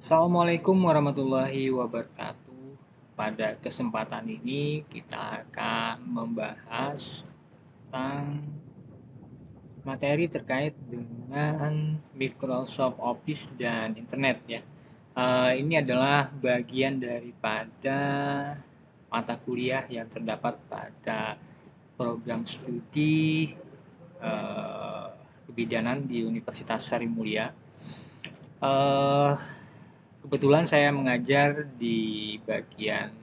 Assalamualaikum warahmatullahi wabarakatuh. Pada kesempatan ini kita akan membahas tentang materi terkait dengan Microsoft Office dan internet ya. Ini adalah bagian daripada mata kuliah yang terdapat pada program studi eh, kebidanan di Universitas Sari Mulia. Eh, Kebetulan saya mengajar di bagian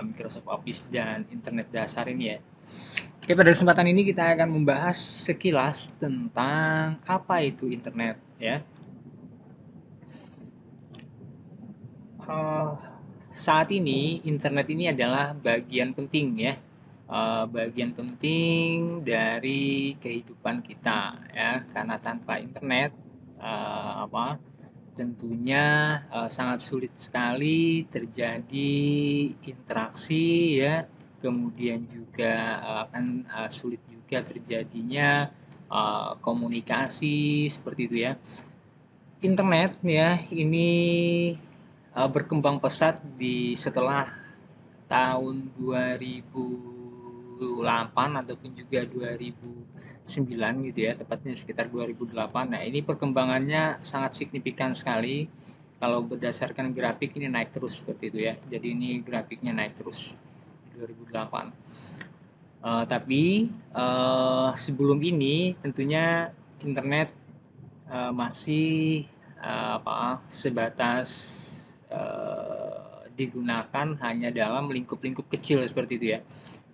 Microsoft Office dan internet dasar ini ya. Oke, pada kesempatan ini kita akan membahas sekilas tentang apa itu internet ya. Uh, Saat ini internet ini adalah bagian penting ya. Bagian penting dari kehidupan kita ya, karena tanpa internet apa tentunya sangat sulit sekali terjadi interaksi ya, kemudian juga akan sulit juga terjadinya komunikasi seperti itu ya. Internet ya ini berkembang pesat di setelah tahun 2008 ataupun juga 2009 gitu ya, tepatnya sekitar 2008. Nah, ini perkembangannya sangat signifikan sekali. Kalau berdasarkan grafik ini naik terus seperti itu ya. Jadi ini grafiknya naik terus di 2008. Tapi sebelum ini tentunya internet masih sebatas digunakan hanya dalam lingkup-lingkup kecil seperti itu ya,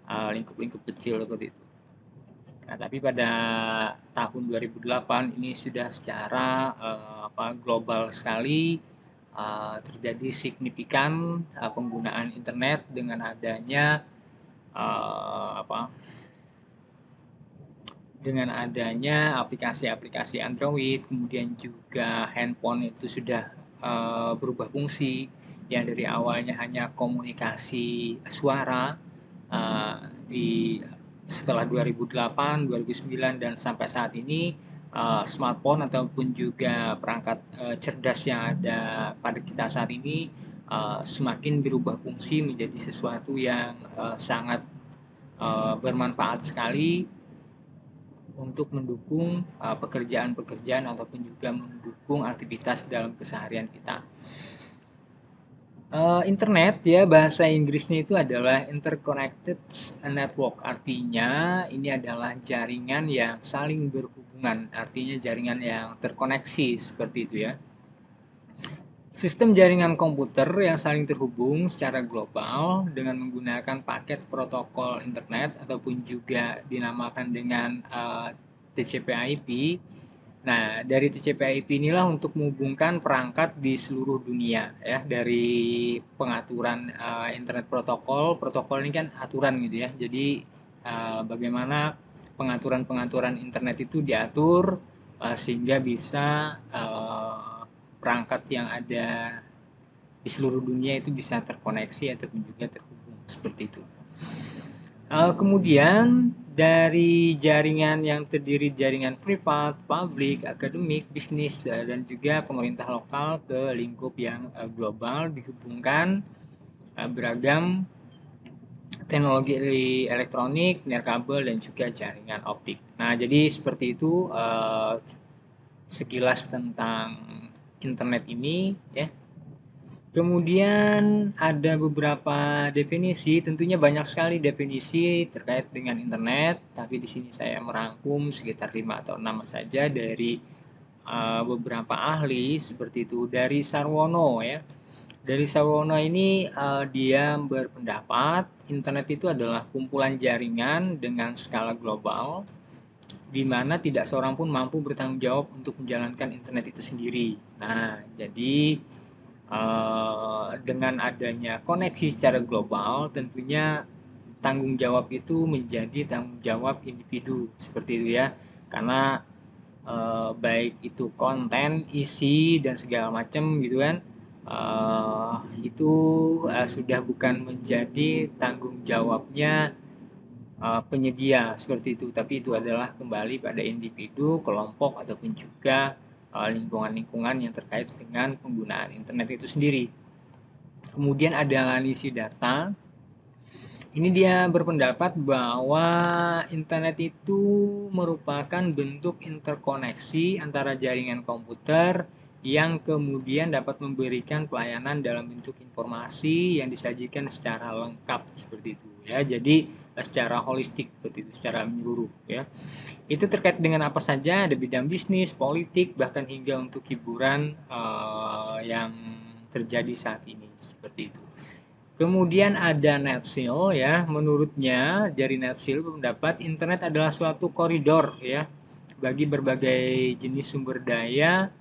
lingkup-lingkup kecil seperti itu. Nah, tapi pada tahun 2008 ini sudah secara global sekali terjadi signifikan penggunaan internet dengan adanya uh, apa dengan adanya aplikasi-aplikasi Android, kemudian juga handphone itu sudah berubah fungsi yang dari awalnya hanya komunikasi suara di setelah 2008, 2009 dan sampai saat ini smartphone ataupun juga perangkat cerdas yang ada pada kita saat ini semakin berubah fungsi menjadi sesuatu yang sangat bermanfaat sekali untuk mendukung pekerjaan-pekerjaan ataupun juga mendukung aktivitas dalam keseharian kita. Internet ya, bahasa Inggrisnya itu adalah interconnected network, artinya ini adalah jaringan yang saling berhubungan, artinya jaringan yang terkoneksi seperti itu ya. Sistem jaringan komputer yang saling terhubung secara global dengan menggunakan paket protokol internet ataupun juga dinamakan dengan TCP/IP. Nah, dari TCP/IP inilah untuk menghubungkan perangkat di seluruh dunia ya, dari pengaturan internet protokol. Protokol ini kan aturan gitu ya. Jadi bagaimana pengaturan-pengaturan internet itu diatur sehingga bisa perangkat yang ada di seluruh dunia itu bisa terkoneksi ataupun juga terhubung seperti itu. Kemudian dari jaringan yang terdiri jaringan privat, publik, akademik, bisnis, dan juga pemerintah lokal ke lingkup yang global dihubungkan beragam teknologi elektronik, nirkabel, dan juga jaringan optik. Nah, jadi seperti itu sekilas tentang internet ini ya. Kemudian ada beberapa definisi, tentunya banyak sekali definisi terkait dengan internet, tapi di sini saya merangkum sekitar 5 atau 6 saja dari beberapa ahli seperti itu. Dari Sarwono ya. Dari Sarwono ini dia berpendapat internet itu adalah kumpulan jaringan dengan skala global di mana tidak seorang pun mampu bertanggung jawab untuk menjalankan internet itu sendiri. Nah, jadi dengan adanya koneksi secara global, tentunya tanggung jawab itu menjadi tanggung jawab individu seperti itu ya, karena baik itu konten, isi dan segala macam gitu kan, itu sudah bukan menjadi tanggung jawabnya penyedia seperti itu, tapi itu adalah kembali pada individu, kelompok ataupun juga lingkungan-lingkungan yang terkait dengan penggunaan internet itu sendiri. Kemudian ada Nisi Data. Ini dia berpendapat bahwa internet itu merupakan bentuk interkoneksi antara jaringan komputer yang kemudian dapat memberikan pelayanan dalam bentuk informasi yang disajikan secara lengkap seperti itu ya. Jadi secara holistik seperti itu, secara menyeluruh ya. Itu terkait dengan apa saja, ada bidang bisnis, politik, bahkan hingga untuk hiburan yang terjadi saat ini seperti itu. Kemudian ada Netsil ya, menurutnya dari Netsil berpendapat internet adalah suatu koridor ya bagi berbagai jenis sumber daya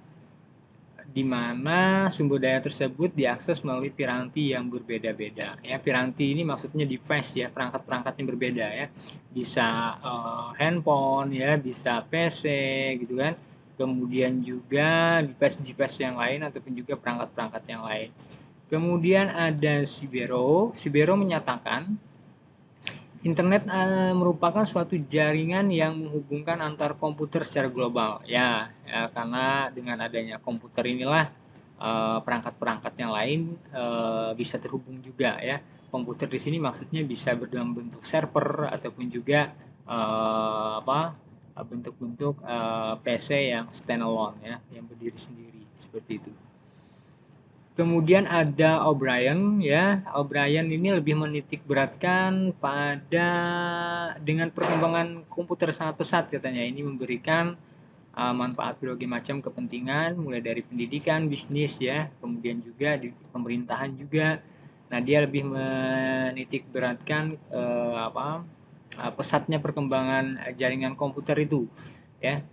di mana sumber daya tersebut diakses melalui piranti yang berbeda-beda. Ya, piranti ini maksudnya device ya, perangkat-perangkat yang berbeda ya. Bisa handphone ya, bisa PC gitu kan. Kemudian juga device-device yang lain ataupun juga perangkat-perangkat yang lain. Kemudian ada Sibero. Sibero menyatakan internet merupakan suatu jaringan yang menghubungkan antar komputer secara global. Ya, karena dengan adanya komputer inilah perangkat-perangkat yang lain bisa terhubung juga ya. Komputer di sini maksudnya bisa dalam bentuk server ataupun juga bentuk-bentuk PC yang standalone ya, yang berdiri sendiri seperti itu. Kemudian ada O'Brien ya. O'Brien ini lebih menitik beratkan pada dengan perkembangan komputer sangat pesat katanya. Ini memberikan manfaat berbagai macam kepentingan mulai dari pendidikan, bisnis ya, kemudian juga di pemerintahan juga. Nah, dia lebih menitik beratkan pesatnya perkembangan jaringan komputer itu ya.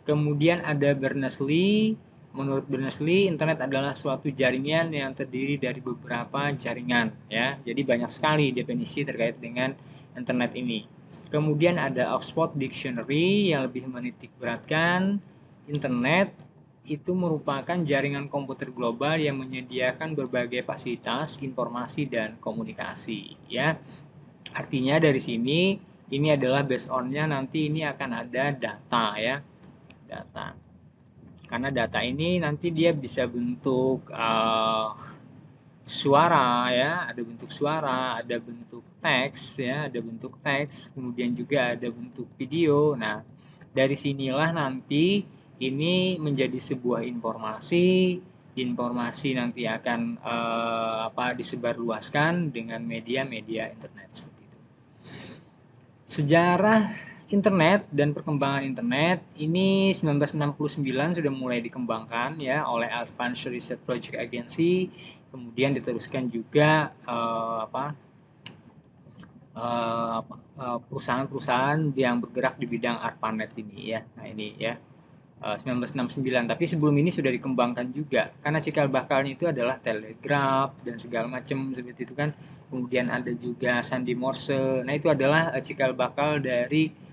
Kemudian ada Berners-Lee. Menurut Berners-Lee, internet adalah suatu jaringan yang terdiri dari beberapa jaringan ya. Jadi banyak sekali definisi terkait dengan internet ini. Kemudian ada Oxford Dictionary yang lebih menitik beratkan internet itu merupakan jaringan komputer global yang menyediakan berbagai fasilitas, informasi dan komunikasi ya. Artinya dari sini ini adalah based on-nya nanti ini akan ada data ya. Data. Karena data ini nanti dia bisa bentuk suara ya, ada bentuk suara, ada bentuk teks ya, ada bentuk teks, kemudian juga ada bentuk video. Nah, dari sinilah nanti ini menjadi sebuah informasi, informasi nanti akan disebarluaskan dengan media-media internet seperti itu. Sejarah internet dan perkembangan internet ini 1969 sudah mulai dikembangkan ya oleh Advanced Research Project Agency, kemudian diteruskan juga perusahaan-perusahaan yang bergerak di bidang ARPANET ini ya. Nah ini ya 1969. Tapi sebelum ini sudah dikembangkan juga karena cikal bakalnya itu adalah telegraf dan segala macam seperti itu kan. Kemudian ada juga sandi Morse. Nah itu adalah cikal bakal dari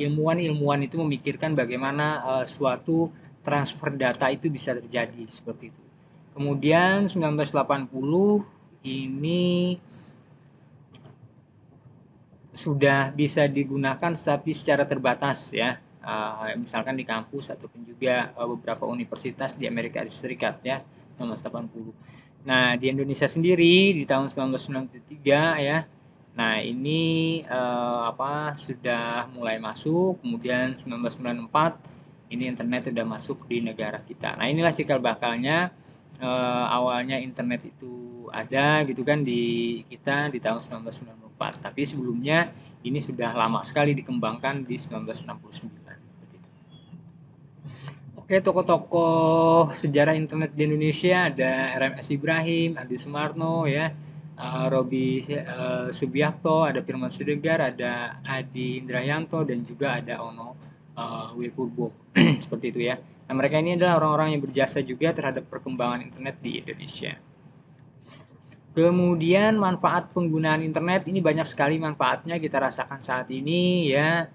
ilmuwan-ilmuwan itu memikirkan bagaimana suatu transfer data itu bisa terjadi seperti itu. Kemudian 1980 ini sudah bisa digunakan tapi secara terbatas ya. Misalkan di kampus ataupun juga beberapa universitas di Amerika Serikat ya 1980. Nah di Indonesia sendiri di tahun 1993 ya. Nah ini sudah mulai masuk. Kemudian 1994 ini internet sudah masuk di negara kita. Nah inilah cikal bakalnya. Awalnya internet itu ada gitu kan di kita di tahun 1994. Tapi sebelumnya ini sudah lama sekali dikembangkan di 1969. Oke, tokoh-tokoh sejarah internet di Indonesia ada RMS Ibrahim, Adi Sumarno ya, Robi Subiakto, ada Firman Siregar, ada Adi Indrayanto dan juga ada Ono Wipurbo seperti itu ya. Nah, mereka ini adalah orang-orang yang berjasa juga terhadap perkembangan internet di Indonesia. Kemudian manfaat penggunaan internet ini banyak sekali manfaatnya kita rasakan saat ini ya.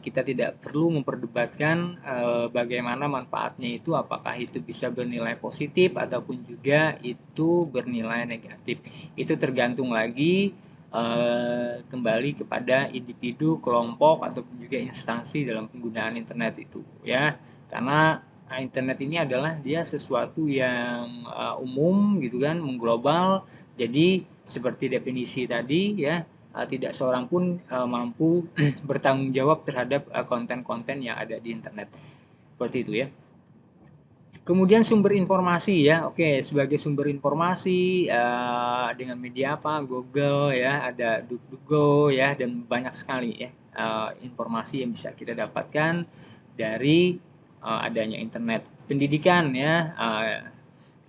Kita tidak perlu memperdebatkan bagaimana manfaatnya itu, apakah itu bisa bernilai positif ataupun juga itu bernilai negatif. Itu tergantung lagi kembali kepada individu, kelompok ataupun juga instansi dalam penggunaan internet itu ya. Karena Nah, internet ini adalah dia sesuatu yang umum gitu kan, mengglobal. Jadi seperti definisi tadi ya, tidak seorang pun mampu bertanggung jawab terhadap konten-konten yang ada di internet. Seperti itu ya. Kemudian sumber informasi ya, oke, sebagai sumber informasi dengan media apa? Google ya, ada DuckDuckGo ya, dan banyak sekali ya informasi yang bisa kita dapatkan dari adanya internet. Pendidikan ya,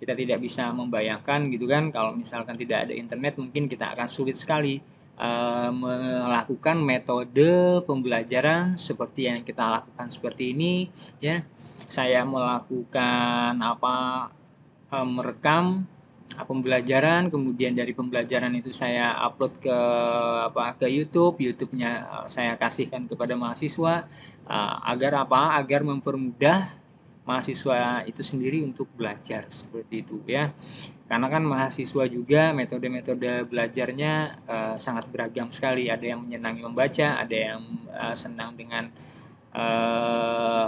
kita tidak bisa membayangkan gitu kan, kalau misalkan tidak ada internet mungkin kita akan sulit sekali melakukan metode pembelajaran seperti yang kita lakukan seperti ini ya. Saya melakukan merekam pembelajaran, kemudian dari pembelajaran itu saya upload ke YouTube, YouTube-nya saya kasihkan kepada mahasiswa agar agar mempermudah mahasiswa itu sendiri untuk belajar seperti itu ya. Karena kan mahasiswa juga metode-metode belajarnya sangat beragam sekali. Ada yang menyenangi membaca, ada yang senang dengan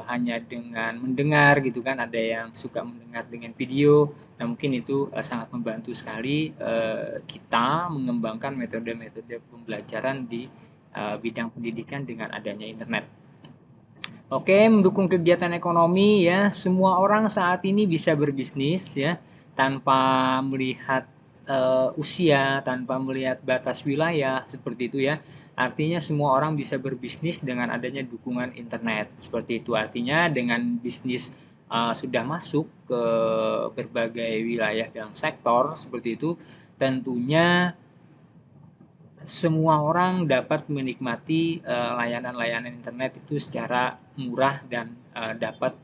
hanya dengan mendengar gitu kan, ada yang suka mendengar dengan video. Nah mungkin itu sangat membantu sekali kita mengembangkan metode-metode pembelajaran di bidang pendidikan dengan adanya internet. Oke, mendukung kegiatan ekonomi ya. Semua orang saat ini bisa berbisnis ya tanpa melihat usia, tanpa melihat batas wilayah seperti itu ya. Artinya semua orang bisa berbisnis dengan adanya dukungan internet. Seperti itu artinya dengan bisnis sudah masuk ke berbagai wilayah dan sektor seperti itu, tentunya semua orang dapat menikmati layanan-layanan internet itu secara murah dan dapat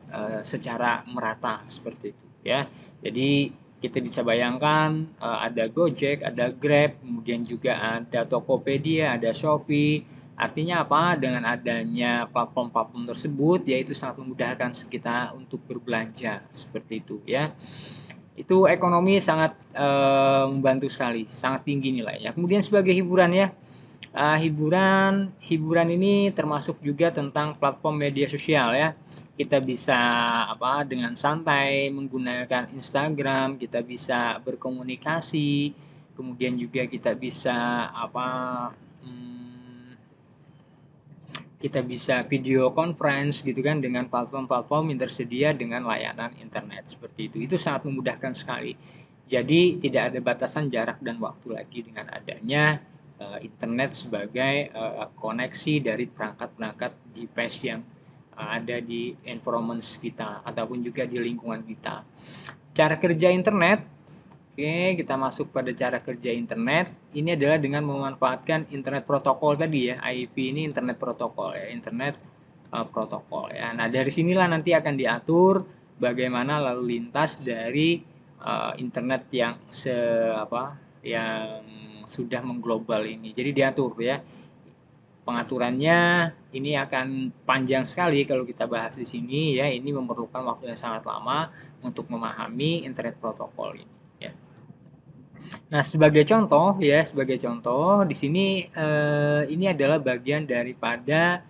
secara merata seperti itu ya. Jadi kita bisa bayangkan ada Gojek, ada Grab, kemudian juga ada Tokopedia, ada Shopee. Artinya apa? Dengan adanya platform-platform tersebut, yaitu sangat memudahkan kita untuk berbelanja seperti itu ya. Itu ekonomi sangat membantu sekali, sangat tinggi nilainya. Kemudian sebagai hiburan ya, hiburan ini termasuk juga tentang platform media sosial ya. Kita bisa dengan santai menggunakan Instagram, kita bisa berkomunikasi, kemudian juga kita bisa kita bisa video conference gitu kan dengan platform-platform yang tersedia dengan layanan internet seperti itu. Itu sangat memudahkan sekali. Jadi tidak ada batasan jarak dan waktu lagi dengan adanya internet sebagai koneksi dari perangkat-perangkat device yang ada di environment kita ataupun juga di lingkungan kita. Cara kerja internet. Oke, kita masuk pada cara kerja internet. Ini adalah dengan memanfaatkan internet protokol tadi ya. IP ini internet protokol ya, internet protokol ya. Nah, dari sinilah nanti akan diatur bagaimana lalu lintas dari internet yang yang sudah mengglobal ini. Jadi diatur ya. Pengaturannya ini akan panjang sekali kalau kita bahas di sini ya. Ini memerlukan waktu yang sangat lama untuk memahami internet protokol ini ya. Nah, sebagai contoh di sini ini adalah bagian daripada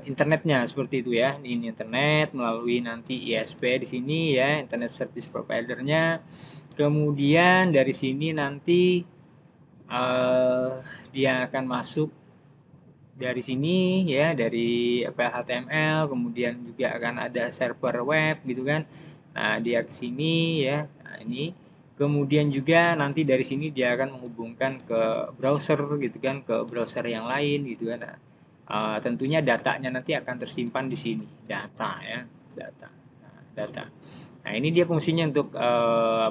internetnya seperti itu ya. Ini internet melalui nanti ISP di sini ya, Internet Service Provider-nya. Kemudian dari sini nanti dia akan masuk dari sini ya, dari HTML, kemudian juga akan ada server web gitu kan. Nah, dia ke sini ya. Nah, ini kemudian juga nanti dari sini dia akan menghubungkan ke browser gitu kan, ke browser yang lain gitu kan. Nah, tentunya datanya nanti akan tersimpan di sini, data ya, data. Nah, ini dia fungsinya untuk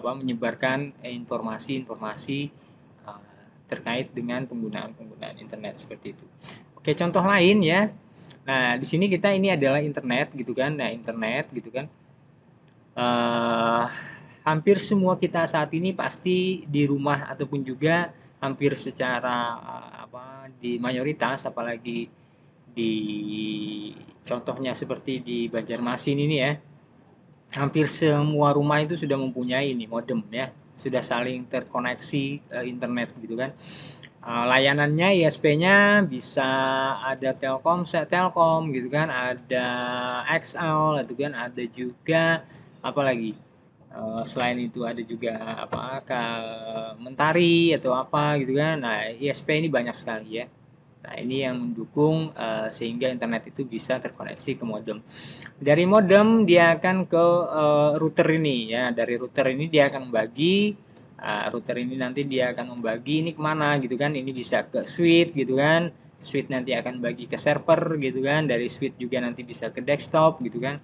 menyebarkan informasi-informasi terkait dengan penggunaan internet seperti itu. Oke, contoh lain ya. Nah, di sini kita ini adalah internet gitu kan. Nah, internet gitu kan. Hampir semua kita saat ini pasti di rumah ataupun juga hampir secara di mayoritas, apalagi di contohnya seperti di Banjarmasin ini ya. Hampir semua rumah itu sudah mempunyai ini modem ya, sudah saling terkoneksi internet gitu kan. Layanannya ISP-nya bisa ada Telkom gitu kan, ada XL gitu kan, ada juga apa lagi? Selain itu ada juga apa Mentari atau apa gitu kan. Nah, ISP ini banyak sekali ya. Nah, ini yang mendukung sehingga internet itu bisa terkoneksi ke modem. Dari modem dia akan ke router ini ya. Dari router ini dia akan membagi router ini nanti dia akan membagi ini kemana gitu kan. Ini bisa ke switch gitu kan. Switch nanti akan bagi ke server gitu kan. Dari switch juga nanti bisa ke desktop gitu kan.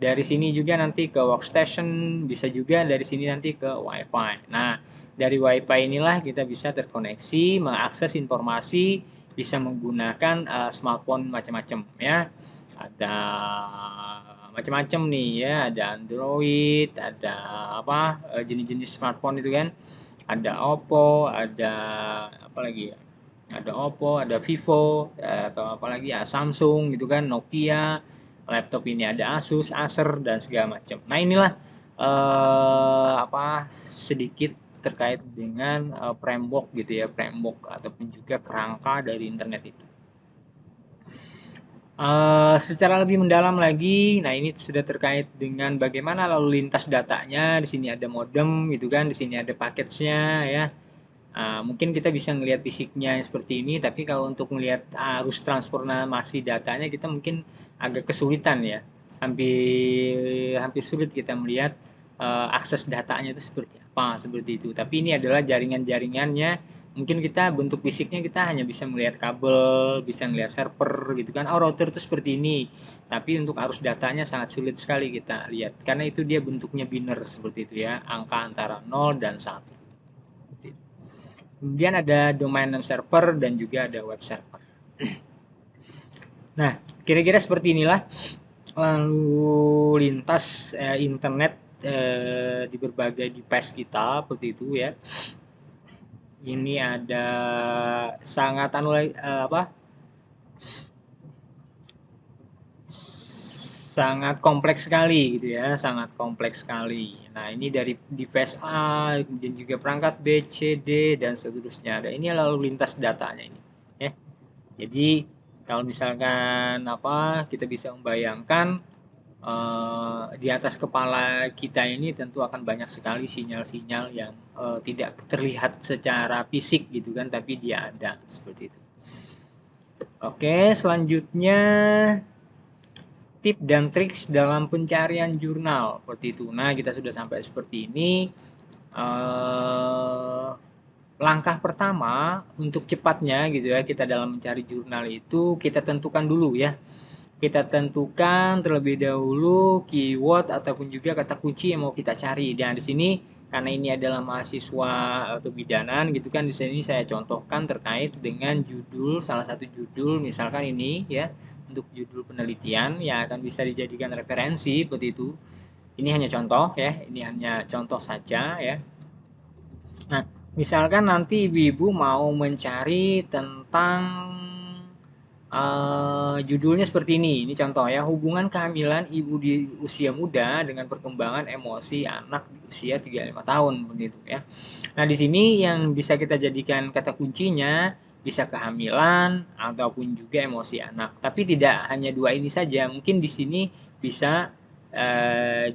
Dari sini juga nanti ke workstation, bisa juga dari sini nanti ke WiFi. Nah, dari WiFi inilah kita bisa terkoneksi, mengakses informasi, bisa menggunakan smartphone macam-macam ya. Ada macam-macam nih ya, ada Android, ada apa jenis-jenis smartphone itu kan. Ada Oppo, ada apa lagi ya? Ada Oppo, ada Vivo, atau apalagi ya Samsung gitu kan, Nokia, laptop ini ada Asus, Acer dan segala macam. Nah inilah apa sedikit terkait dengan framework gitu ya, framework ataupun juga kerangka dari internet itu. Secara lebih mendalam lagi, nah ini sudah terkait dengan bagaimana lalu lintas datanya. Di sini ada modem gitu kan, di sini ada paketnya ya. Mungkin kita bisa ngelihat fisiknya seperti ini, tapi kalau untuk melihat arus transformasi datanya kita mungkin agak kesulitan ya. Hampir hampir sulit kita melihat akses datanya itu seperti apa, seperti itu. Tapi ini adalah jaringan-jaringannya. Mungkin kita bentuk fisiknya kita hanya bisa melihat kabel, bisa melihat server gitu kan. Oh, router itu seperti ini. Tapi untuk arus datanya sangat sulit sekali kita lihat karena itu dia bentuknya biner seperti itu ya, angka antara 0 dan 1. Kemudian ada domain name server dan juga ada web server. Nah, kira-kira seperti inilah lalu lintas internet di berbagai device kita seperti itu ya. Ini ada sangat apa? Sangat kompleks sekali gitu ya, sangat kompleks sekali. Nah, ini dari device A, kemudian juga perangkat B, C, D dan seterusnya. Ada ini lalu lintas datanya ini ya. Jadi kalau misalkan apa kita bisa membayangkan di atas kepala kita ini tentu akan banyak sekali sinyal-sinyal yang tidak terlihat secara fisik gitu kan, tapi dia ada seperti itu. Oke, selanjutnya tip dan trik dalam pencarian jurnal seperti itu. Nah, kita sudah sampai seperti ini. Eh, Langkah pertama untuk cepatnya gitu ya kita dalam mencari jurnal itu kita tentukan dulu ya, kita tentukan terlebih dahulu keyword ataupun juga kata kunci yang mau kita cari. Dan di sini karena ini adalah mahasiswa kebidanan gitu kan, di sini saya contohkan terkait dengan judul, salah satu judul misalkan ini ya, untuk judul penelitian yang akan bisa dijadikan referensi seperti itu. Ini hanya contoh ya, ini hanya contoh saja ya. Nah, misalkan nanti ibu-ibu mau mencari tentang judulnya seperti ini. Ini contoh ya, hubungan kehamilan ibu di usia muda dengan perkembangan emosi anak di usia 35 tahun begitu ya. Nah, di sini yang bisa kita jadikan kata kuncinya bisa kehamilan ataupun juga emosi anak. Tapi tidak hanya dua ini saja. Mungkin di sini bisa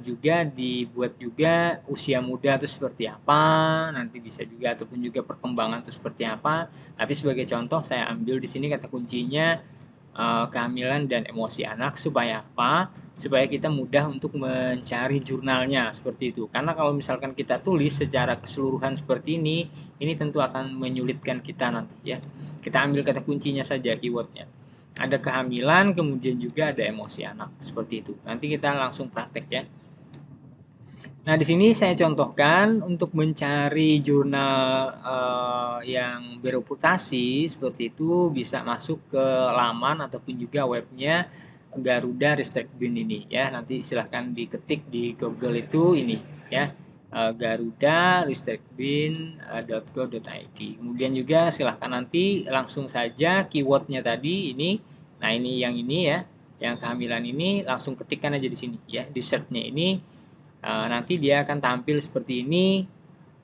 juga dibuat juga usia muda itu seperti apa, nanti bisa juga ataupun juga perkembangan itu seperti apa. Tapi sebagai contoh saya ambil di sini kata kuncinya kehamilan dan emosi anak supaya apa? Supaya kita mudah untuk mencari jurnalnya seperti itu. Karena kalau misalkan kita tulis secara keseluruhan seperti ini tentu akan menyulitkan kita nanti ya. Kita ambil kata kuncinya saja keywordnya. Ada kehamilan, kemudian juga ada emosi anak seperti itu. Nanti kita langsung praktek ya. Nah, di sini saya contohkan untuk mencari jurnal yang bereputasi seperti itu bisa masuk ke laman ataupun juga webnya Garuda Ristek Bin ini ya. Nanti silahkan diketik di Google itu ini ya. Garuda ristekbin.go.id. Kemudian juga silahkan nanti langsung saja keywordnya tadi ini. Nah, ini ya, yang kehamilan ini langsung ketikkan aja di sini ya, di search-nya ini. Nanti dia akan tampil seperti ini.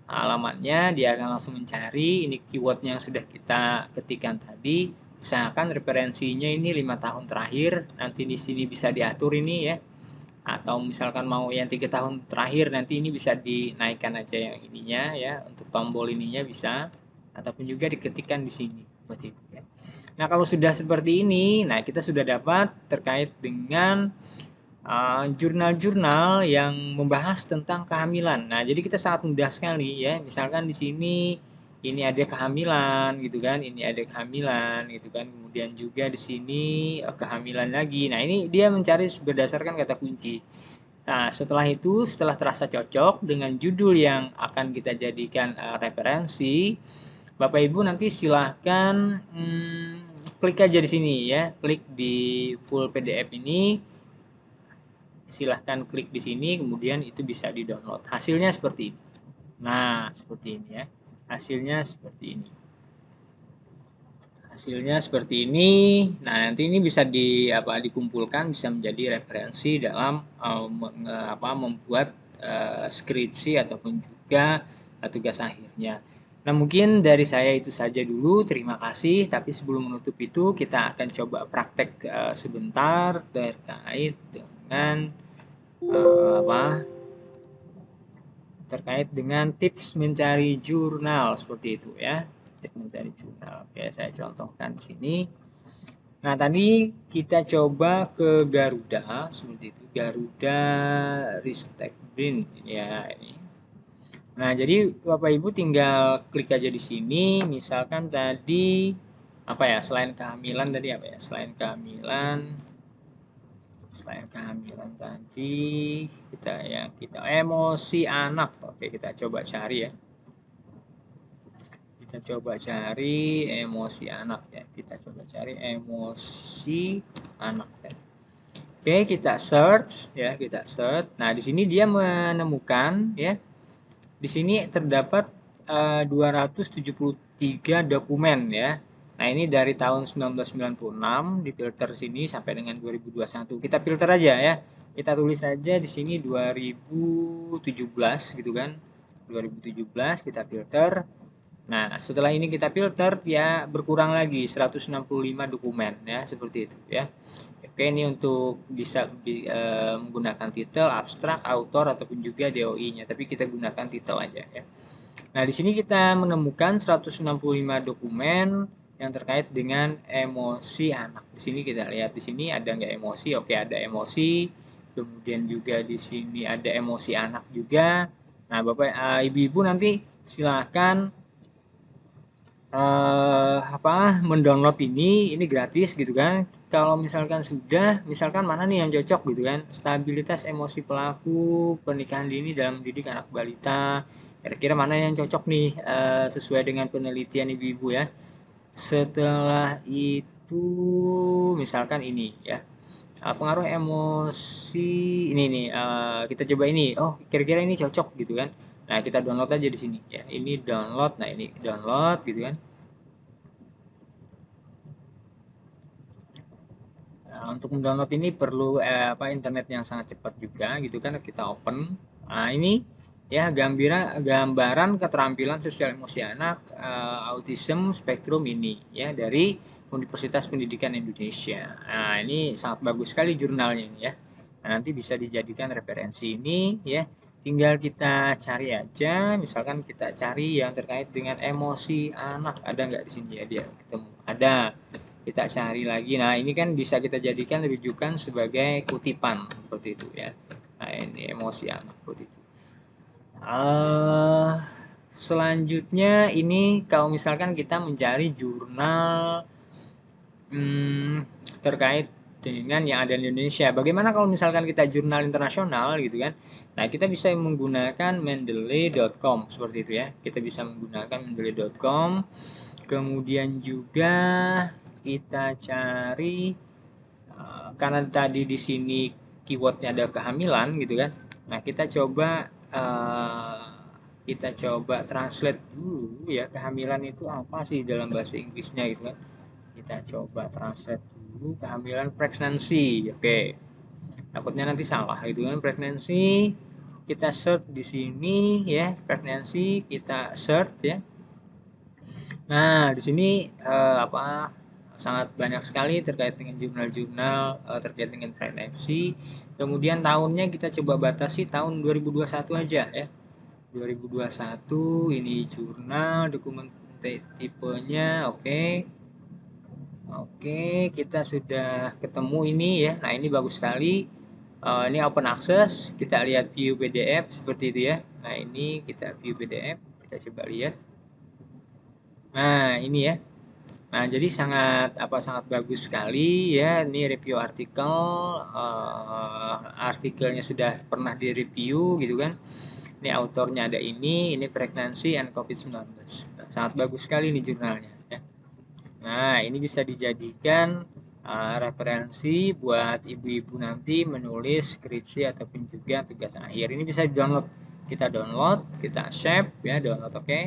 alamatnya, dia akan langsung mencari ini keyword yang sudah kita ketikkan tadi. Misalkan referensinya ini 5 tahun terakhir, nanti di sini bisa diatur ini ya. Atau misalkan mau yang 3 tahun terakhir, nanti ini bisa dinaikkan aja yang ininya ya, untuk tombol ininya bisa, ataupun juga diketikkan di sini seperti itu ya. Nah, kalau sudah seperti ini, nah kita sudah dapat terkait dengan jurnal-jurnal yang membahas tentang kehamilan. Nah, jadi kita sangat mudah sekali ya. Misalkan di sini ini ada kehamilan gitu kan, ini ada kehamilan gitu kan. Kemudian juga di sini kehamilan lagi. Nah, ini dia mencari berdasarkan kata kunci. Nah, setelah itu, setelah terasa cocok dengan judul yang akan kita jadikan referensi, Bapak Ibu nanti silahkan klik aja di sini ya, klik di full PDF ini, silahkan klik di sini, kemudian itu bisa di-download. Hasilnya seperti ini. Nah, seperti ini ya. Hasilnya seperti ini. Hasilnya seperti ini. Nah, nanti ini bisa dikumpulkan, bisa menjadi referensi dalam membuat skripsi ataupun juga tugas akhirnya. Nah, mungkin dari saya itu saja dulu. Terima kasih. Tapi sebelum menutup itu, kita akan coba praktek sebentar terkait dengan terkait dengan tips mencari jurnal seperti itu ya. Tips mencari jurnal. Oke, saya contohkan di sini. Nah, tadi kita coba ke Garuda seperti itu. Garuda Ristek Bin ya ini. Nah, jadi Bapak Ibu tinggal klik aja di sini. Misalkan tadi apa ya? Selain kehamilan tadi apa ya? Selain kehamilan tadi kita emosi anak. Oke, kita coba cari ya. Kita coba cari emosi anak ya. Kita coba cari emosi anak ya. Oke, kita search ya, kita search. Nah, di sini dia menemukan ya. Di sini terdapat 273 dokumen ya. Nah, ini dari tahun 1996 difilter sini sampai dengan 2021. Kita filter aja ya. Kita tulis saja di sini 2017 gitu kan. 2017 kita filter. Nah, setelah ini kita filter, dia berkurang lagi 165 dokumen ya, seperti itu ya. Oke, ini untuk bisa menggunakan titel, abstrak, author ataupun juga DOI-nya, tapi kita gunakan titel aja ya. Nah, di sini kita menemukan 165 dokumen yang terkait dengan emosi anak. Di sini kita lihat di sini ada nggak emosi? Oke, ada emosi. Kemudian juga di sini ada emosi anak juga. Nah, Bapak Ibu-ibu nanti silahkan mendownload ini gratis gitu kan. Kalau misalkan sudah, misalkan mana nih yang cocok gitu kan, stabilitas emosi pelaku pernikahan dini dalam mendidik anak balita, kira-kira mana yang cocok nih sesuai dengan penelitian ibu-ibu ya. Setelah itu misalkan ini ya, pengaruh emosi ini nih, kita coba ini, oh kira-kira ini cocok gitu kan. Nah, kita download aja di sini ya, ini download. Nah, ini download gitu kan. Nah, untuk mendownload ini perlu internet yang sangat cepat juga gitu kan. Kita open. Nah, ini ya gambaran keterampilan sosial emosi anak autism spektrum ini ya dari Universitas Pendidikan Indonesia. Nah, ini sangat bagus sekali jurnalnya ini ya. Nah, nanti bisa dijadikan referensi ini ya. Tinggal kita cari aja, misalkan kita cari yang terkait dengan emosi anak, ada nggak di sini ya, dia ketemu, ada. Kita cari lagi. Nah, ini kan bisa kita jadikan rujukan sebagai kutipan seperti itu ya. Nah, ini emosi anak seperti itu. Selanjutnya ini kalau misalkan kita mencari jurnal terkait dengan yang ada di Indonesia. Bagaimana kalau misalkan kita jurnal internasional gitu kan? Nah, kita bisa menggunakan mendeley.com seperti itu ya. Kita bisa menggunakan mendeley.com. Kemudian juga kita cari karena tadi di sini keywordnya ada kehamilan gitu kan. Nah, kita coba translate dulu ya, kehamilan itu apa sih dalam bahasa Inggrisnya gitu kan. Kita coba translate dulu kehamilan, pregnancy. Oke. Takutnya nanti salah gitu kan, pregnancy. kita search di sini ya, pregnancy, kita search ya. Nah, di sini sangat banyak sekali terkait dengan jurnal-jurnal terkait dengan pregnancy. Kemudian tahunnya kita coba batasi tahun 2021 aja ya. 2021 ini jurnal dokumen tipenya oke. Oke, kita sudah ketemu ini ya. Nah, ini bagus sekali. Ini open access, kita lihat view PDF seperti itu ya. Nah, ini kita view PDF, kita coba lihat. Nah, ini ya. Nah, jadi sangat bagus sekali ya. Ini review artikel, artikelnya sudah pernah direview gitu kan. Ini autornya ada ini pregnancy and COVID-19. Nah, sangat bagus sekali ini jurnalnya ya. Nah, ini bisa dijadikan referensi buat ibu-ibu nanti menulis skripsi ataupun juga tugas akhir. Ini bisa di-download. Kita download, kita save ya, download oke.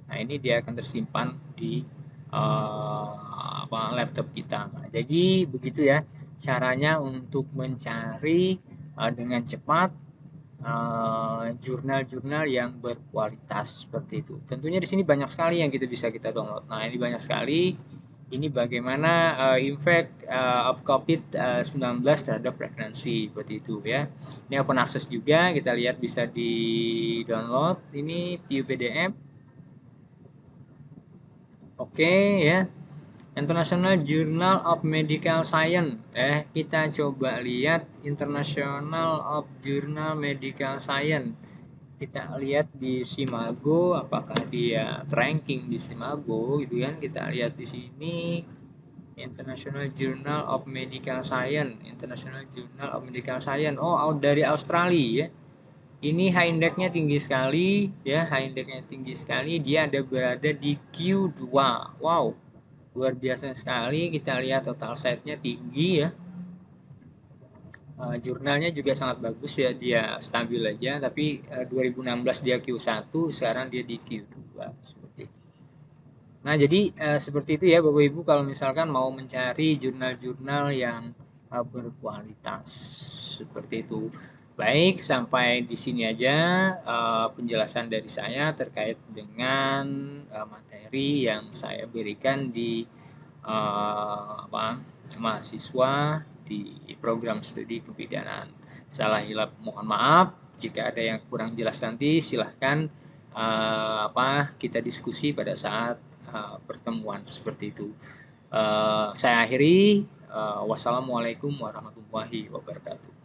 Nah, ini dia akan tersimpan di laptop kita. Nah, jadi begitu ya caranya untuk mencari dengan cepat jurnal-jurnal yang berkualitas seperti itu. Tentunya di sini banyak sekali yang kita download. Nah, ini banyak sekali. Ini bagaimana impact of COVID-19 terhadap pregnancy seperti itu ya. Ini open access juga, kita lihat bisa di-download. Ini view PDF. Oke ya. International Journal of Medical Science. Kita coba lihat International of Journal Medical Science. Kita lihat di Simago apakah dia ranking di Simago gitu kan. Kita lihat di sini International Journal of Medical Science. International Journal of Medical Science. Oh, dari Australia ya. Ini high index-nya tinggi sekali ya, high index-nya tinggi sekali. Dia ada berada di Q2. Wow, luar biasa sekali. Kita lihat total set-nya tinggi ya. Jurnalnya juga sangat bagus ya, dia stabil aja. Tapi 2016 dia Q1, sekarang dia di Q2 seperti itu. Nah, jadi seperti itu ya Bapak Ibu, kalau misalkan mau mencari jurnal-jurnal yang berkualitas seperti itu. Baik, sampai di sini aja penjelasan dari saya terkait dengan materi yang saya berikan di mahasiswa di program studi kebidanan. Salah hilap mohon maaf. Jika ada yang kurang jelas nanti silahkan kita diskusi pada saat pertemuan seperti itu. Saya akhiri. Wassalamualaikum warahmatullahi wabarakatuh.